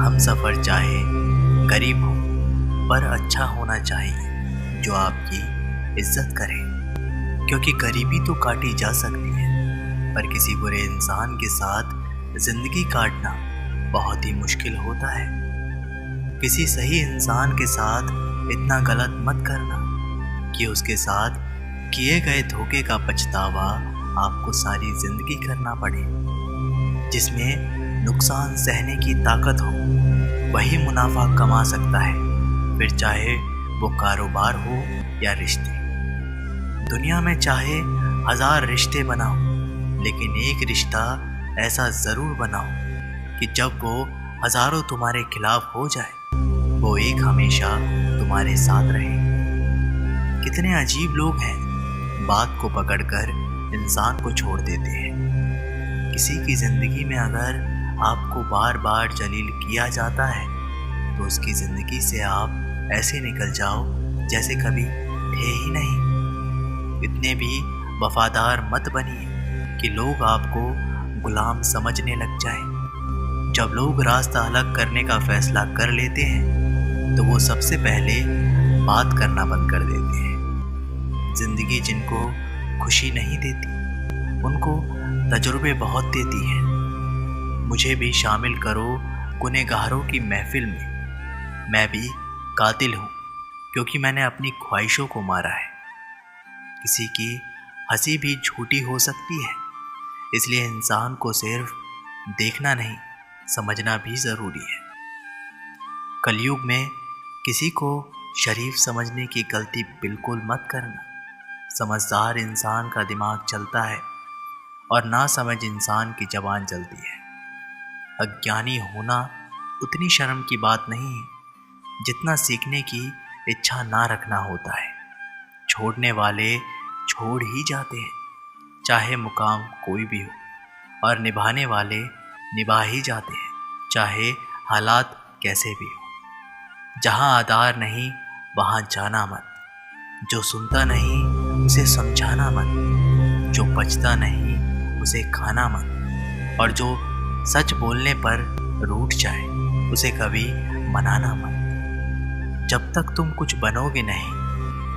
हम सफ़र चाहे गरीब हो पर अच्छा होना चाहिए जो आपकी इज्जत करे, क्योंकि गरीबी तो काटी जा सकती है पर किसी बुरे इंसान के साथ ज़िंदगी काटना बहुत ही मुश्किल होता है। किसी सही इंसान के साथ इतना गलत मत करना कि उसके साथ किए गए धोखे का पछतावा आपको सारी ज़िंदगी करना पड़े। जिसमें नुकसान सहने की ताकत हो वही मुनाफा कमा सकता है, फिर चाहे वो कारोबार हो या रिश्ते। दुनिया में चाहे 1000 रिश्ते बनाओ, लेकिन एक रिश्ता ऐसा ज़रूर बनाओ कि जब वो हज़ारों तुम्हारे खिलाफ हो जाए वो एक हमेशा तुम्हारे साथ रहे। कितने अजीब लोग हैं, बात को पकड़कर इंसान को छोड़ देते हैं। किसी की ज़िंदगी में अगर आपको बार बार जलील किया जाता है तो उसकी ज़िंदगी से आप ऐसे निकल जाओ जैसे कभी थे ही नहीं। इतने भी वफादार मत बनिए कि लोग आपको गुलाम समझने लग जाएं। जब लोग रास्ता अलग करने का फैसला कर लेते हैं तो वो सबसे पहले बात करना बंद कर देते हैं। ज़िंदगी जिनको खुशी नहीं देती उनको तजुर्बे बहुत देती है। मुझे भी शामिल करो गुनहगारों की महफिल में। मैं भी कातिल हूँ क्योंकि मैंने अपनी ख्वाहिशों को मारा है। किसी की हंसी भी झूठी हो सकती है, इसलिए इंसान को सिर्फ देखना नहीं समझना भी ज़रूरी है। कलयुग में किसी को शरीफ समझने की गलती बिल्कुल मत करना। समझदार इंसान का दिमाग चलता है और ना समझ इंसान की ज़बान चलती है। अज्ञानी होना उतनी शर्म की बात नहीं है जितना सीखने की इच्छा ना रखना होता है। छोड़ने वाले छोड़ ही जाते हैं, चाहे मुकाम कोई भी हो, और निभाने वाले निभा ही जाते हैं, चाहे हालात कैसे भी हो। जहाँ आधार नहीं वहाँ जाना मत, जो सुनता नहीं उसे समझाना मत, जो बचता नहीं उसे खाना मत, और जो सच बोलने पर रूठ जाए उसे कभी मनाना मत। जब तक तुम कुछ बनोगे नहीं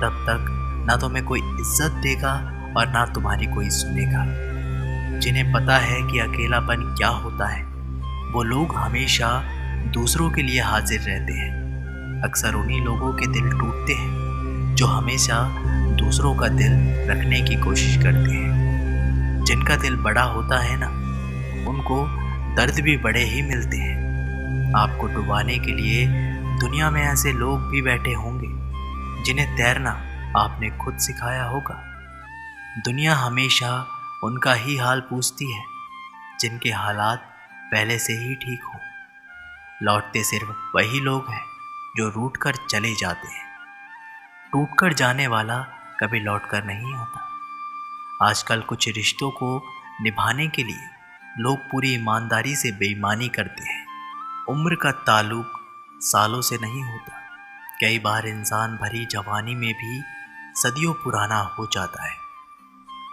तब तक ना तुम्हें कोई इज्जत देगा और ना तुम्हारी कोई सुनेगा। जिन्हें पता है कि अकेलापन क्या होता है वो लोग हमेशा दूसरों के लिए हाजिर रहते हैं। अक्सर उन्हीं लोगों के दिल टूटते हैं जो हमेशा दूसरों का दिल रखने की कोशिश करते हैं। जिनका दिल बड़ा होता है ना, उनको दर्द भी बड़े ही मिलते हैं। आपको डुबाने के लिए दुनिया में ऐसे लोग भी बैठे होंगे जिन्हें तैरना आपने खुद सिखाया होगा। दुनिया हमेशा उनका ही हाल पूछती है जिनके हालात पहले से ही ठीक हो। लौटते सिर्फ वही लोग हैं जो रूठ कर चले जाते हैं। टूट कर जाने वाला कभी लौट कर नहीं आता। आजकल कुछ रिश्तों को निभाने के लिए लोग पूरी ईमानदारी से बेईमानी करते हैं। उम्र का ताल्लुक सालों से नहीं होता। कई बार इंसान भरी जवानी में भी सदियों पुराना हो जाता है।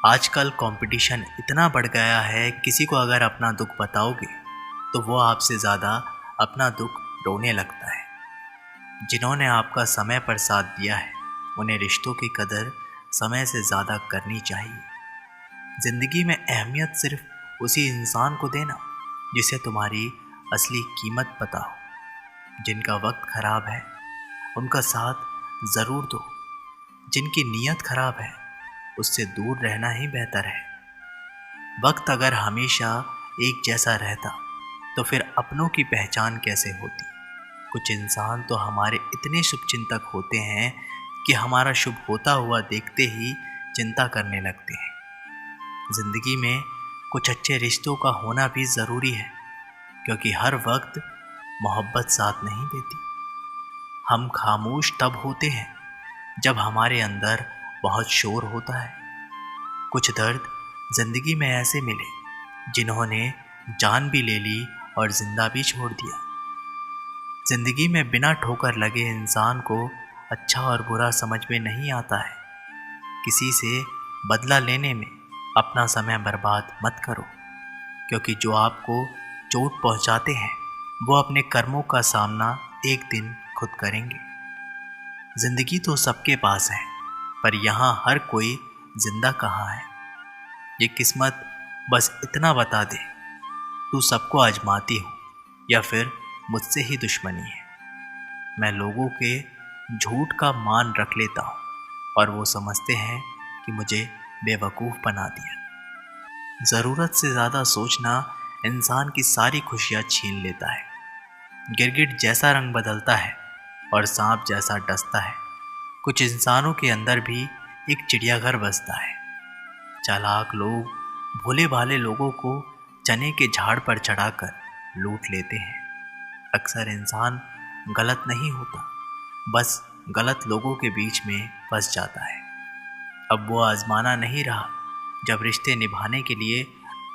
आजकल कंपटीशन इतना बढ़ गया है, किसी को अगर अपना दुख बताओगे तो वो आपसे ज़्यादा अपना दुख रोने लगता है। जिन्होंने आपका समय पर साथ दिया है उन्हें रिश्तों की कदर समय से ज़्यादा करनी चाहिए। ज़िंदगी में अहमियत सिर्फ उसी इंसान को देना जिसे तुम्हारी असली कीमत पता हो। जिनका वक्त ख़राब है उनका साथ ज़रूर दो, जिनकी नीयत ख़राब है उससे दूर रहना ही बेहतर है। वक्त अगर हमेशा एक जैसा रहता तो फिर अपनों की पहचान कैसे होती। कुछ इंसान तो हमारे इतने शुभचिंतक होते हैं कि हमारा शुभ होता हुआ देखते ही चिंता करने लगते हैं। ज़िंदगी में कुछ अच्छे रिश्तों का होना भी ज़रूरी है, क्योंकि हर वक्त मोहब्बत साथ नहीं देती। हम खामोश तब होते हैं जब हमारे अंदर बहुत शोर होता है। कुछ दर्द ज़िंदगी में ऐसे मिले जिन्होंने जान भी ले ली और ज़िंदा भी छोड़ दिया। ज़िंदगी में बिना ठोकर लगे इंसान को अच्छा और बुरा समझ में नहीं आता है। किसी से बदला लेने में अपना समय बर्बाद मत करो, क्योंकि जो आपको चोट पहुंचाते हैं वो अपने कर्मों का सामना एक दिन खुद करेंगे। जिंदगी तो सबके पास है, पर यहाँ हर कोई जिंदा कहाँ है। ये किस्मत बस इतना बता दे, तू सबको आजमाती हो या फिर मुझसे ही दुश्मनी है। मैं लोगों के झूठ का मान रख लेता हूँ और वो समझते हैं कि मुझे बेवकूफ़ बना दिया। ज़रूरत से ज़्यादा सोचना इंसान की सारी खुशियाँ छीन लेता है। गिरगिट जैसा रंग बदलता है और सांप जैसा डसता है, कुछ इंसानों के अंदर भी एक चिड़ियाघर बसता है। चालाक लोग भोले भाले लोगों को चने के झाड़ पर चढ़ाकर लूट लेते हैं। अक्सर इंसान गलत नहीं होता, बस गलत लोगों के बीच में फंस जाता है। अब वो आजमाना नहीं रहा जब रिश्ते निभाने के लिए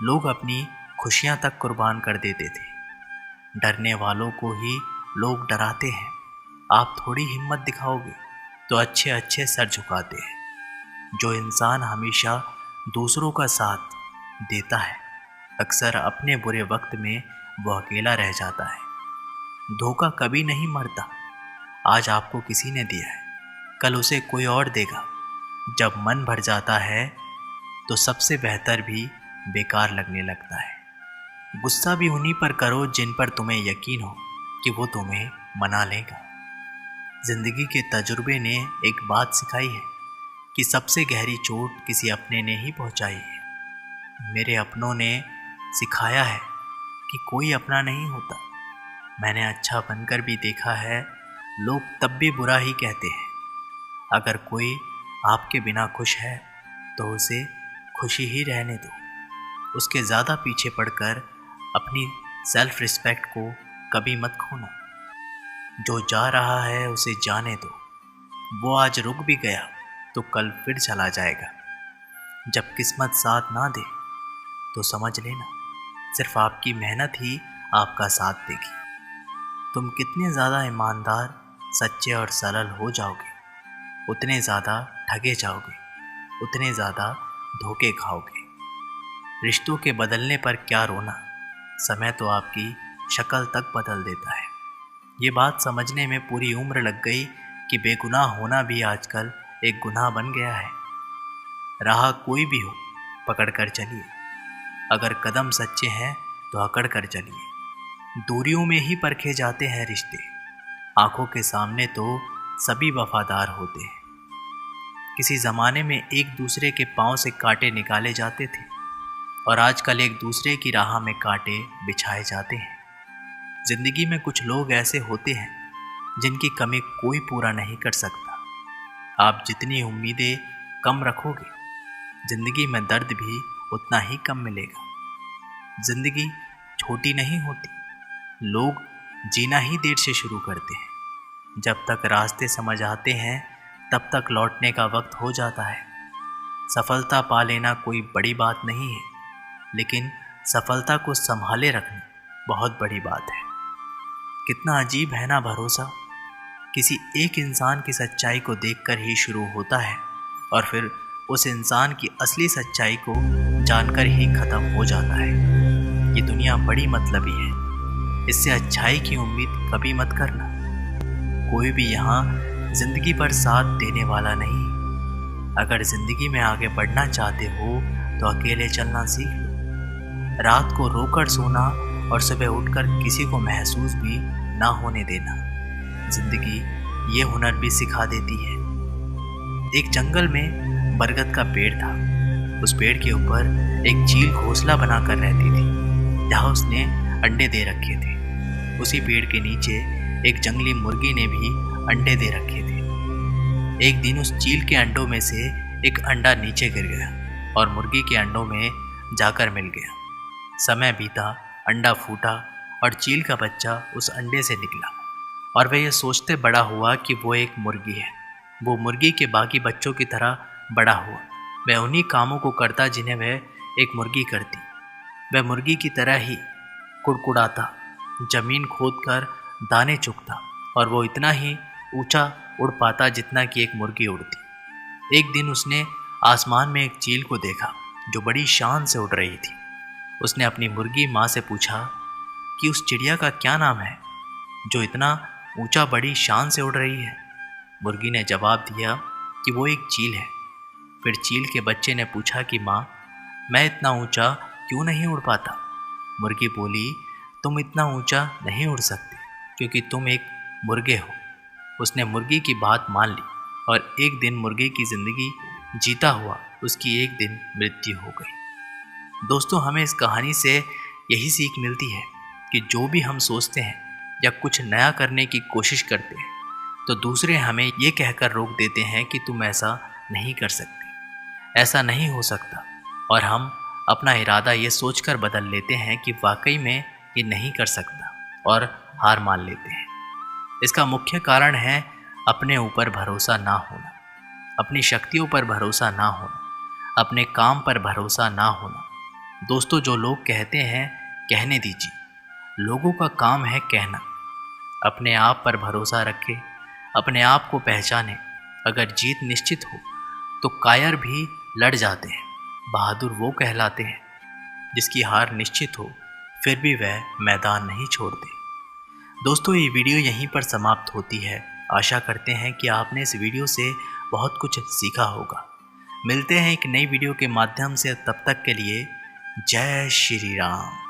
लोग अपनी खुशियां तक कुर्बान कर देते थे। डरने वालों को ही लोग डराते हैं। आप थोड़ी हिम्मत दिखाओगे तो अच्छे अच्छे सर झुकाते हैं। जो इंसान हमेशा दूसरों का साथ देता है, अक्सर अपने बुरे वक्त में वो अकेला रह जाता है। धोखा कभी नहीं मरता। आज आपको किसी ने दिया है, कल उसे कोई और देगा। जब मन भर जाता है तो सबसे बेहतर भी बेकार लगने लगता है। गुस्सा भी उन्हीं पर करो जिन पर तुम्हें यकीन हो कि वो तुम्हें मना लेगा। जिंदगी के तजुर्बे ने एक बात सिखाई है कि सबसे गहरी चोट किसी अपने ने ही पहुंचाई है। मेरे अपनों ने सिखाया है कि कोई अपना नहीं होता। मैंने अच्छा बनकर भी देखा है, लोग तब भी बुरा ही कहते हैं। अगर कोई आपके बिना खुश है तो उसे खुशी ही रहने दो। उसके ज़्यादा पीछे पड़कर अपनी सेल्फ रिस्पेक्ट को कभी मत खोना। जो जा रहा है उसे जाने दो। वो आज रुक भी गया तो कल फिर चला जाएगा। जब किस्मत साथ ना दे तो समझ लेना सिर्फ आपकी मेहनत ही आपका साथ देगी। तुम कितने ज़्यादा ईमानदार, सच्चे और सरल हो जाओगे, उतने ज़्यादा ठगे जाओगे, उतने ज़्यादा धोखे खाओगे। रिश्तों के बदलने पर क्या रोना, समय तो आपकी शक्ल तक बदल देता है। ये बात समझने में पूरी उम्र लग गई कि बेगुनाह होना भी आजकल एक गुनाह बन गया है। राह कोई भी हो, पकड़ कर चलिए। अगर कदम सच्चे हैं तो अकड़ कर चलिए। दूरियों में ही परखे जाते हैं रिश्ते, आंखों के सामने तो सभी वफादार होते हैं। किसी ज़माने में एक दूसरे के पांव से कांटे निकाले जाते थे और आजकल एक दूसरे की राह में कांटे बिछाए जाते हैं। जिंदगी में कुछ लोग ऐसे होते हैं जिनकी कमी कोई पूरा नहीं कर सकता। आप जितनी उम्मीदें कम रखोगे, जिंदगी में दर्द भी उतना ही कम मिलेगा। जिंदगी छोटी नहीं होती, लोग जीना ही देर से शुरू करते हैं। जब तक रास्ते समझ आते हैं तब तक लौटने का वक्त हो जाता है। सफलता पा लेना कोई बड़ी बात नहीं है, लेकिन सफलता को संभाले रखना बहुत बड़ी बात है। कितना अजीब है ना भरोसा, किसी एक इंसान की सच्चाई को देखकर ही शुरू होता है और फिर उस इंसान की असली सच्चाई को जानकर ही खत्म हो जाता है। ये दुनिया बड़ी मतलबी है, इससे अच्छाई की उम्मीद कभी मत करना। कोई भी यहाँ जिंदगी पर साथ देने वाला नहीं। अगर जिंदगी में आगे बढ़ना चाहते हो तो अकेले चलना सीख लो। रात को रोकर सोना और सुबह उठकर किसी को महसूस भी ना होने देना, जिंदगी ये हुनर भी सिखा देती है। एक जंगल में बरगद का पेड़ था। उस पेड़ के ऊपर एक चील घोंसला बनाकर रहती थी, जहाँ उसने अंडे दे रखे थे। उसी पेड़ के नीचे एक जंगली मुर्गी ने भी अंडे दे रखे थे। एक दिन उस चील के अंडों में से एक अंडा नीचे गिर गया और मुर्गी के अंडों में जाकर मिल गया। समय बीता, अंडा फूटा और चील का बच्चा उस अंडे से निकला और वह यह सोचते बड़ा हुआ कि वो एक मुर्गी है। वो मुर्गी के बाकी बच्चों की तरह बड़ा हुआ। वह उन्हीं कामों को करता जिन्हें वह एक मुर्गी करती। वह मुर्गी की तरह ही कुड़कुड़ाता, जमीन खोदकर दाने चुगता और वो इतना ही ऊंचा उड़ पाता जितना कि एक मुर्गी उड़ती। एक दिन उसने आसमान में एक चील को देखा जो बड़ी शान से उड़ रही थी। उसने अपनी मुर्गी माँ से पूछा, कि उस चिड़िया का क्या नाम है जो इतना ऊंचा बड़ी शान से उड़ रही है। मुर्गी ने जवाब दिया कि वो एक चील है। फिर चील के बच्चे ने पूछा कि माँ, मैं इतना ऊंचा क्यों नहीं उड़ पाता। मुर्गी बोली, तुम इतना ऊंचा नहीं उड़ सकते क्योंकि तुम एक मुर्गे हो। उसने मुर्गी की बात मान ली और एक दिन मुर्गे की जिंदगी जीता हुआ उसकी एक दिन मृत्यु हो गई। दोस्तों, हमें इस कहानी से यही सीख मिलती है कि जो भी हम सोचते हैं या कुछ नया करने की कोशिश करते हैं तो दूसरे हमें ये कहकर रोक देते हैं कि तुम ऐसा नहीं कर सकते, ऐसा नहीं हो सकता, और हम अपना इरादा ये सोचकर बदल लेते हैं कि वाकई में ये नहीं कर सकता और हार मान लेते हैं। इसका मुख्य कारण है अपने ऊपर भरोसा ना होना, अपनी शक्तियों पर भरोसा ना होना, अपने काम पर भरोसा ना होना। दोस्तों, जो लोग कहते हैं कहने दीजिए, लोगों का काम है कहना। अपने आप पर भरोसा रखें, अपने आप को पहचानें। अगर जीत निश्चित हो तो कायर भी लड़ जाते हैं। बहादुर वो कहलाते हैं जिसकी हार निश्चित हो फिर भी वह मैदान नहीं छोड़ते। दोस्तों, ये वीडियो यहीं पर समाप्त होती है। आशा करते हैं कि आपने इस वीडियो से बहुत कुछ सीखा होगा। मिलते हैं एक नई वीडियो के माध्यम से, तब तक के लिए जय श्री राम।